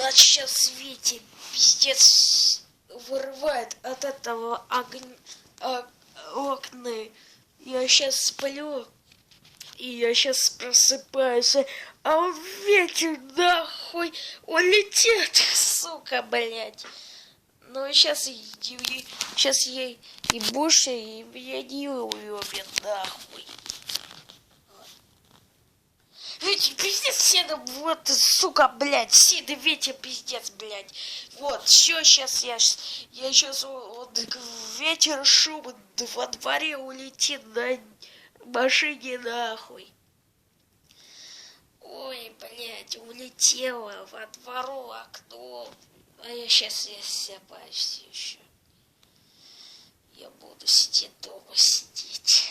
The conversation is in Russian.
Нас сейчас Витя пиздец вырывает от этого окна. Я сейчас сплю, и я сейчас просыпаюсь, а он ветер нахуй улетит, сука, блядь. Ну сейчас я и больше, и меня не уебет нахуй. Ведь пиздец, Седа, вот, сука, блядь, Седа, Ветя, пиздец, блядь. Вот, все, сейчас я сейчас вот, ветер шум во дворе улетит на машине нахуй. Ой, блядь, улетела во двору окно. А я сейчас почти еще. Я буду сидеть дома, сидеть.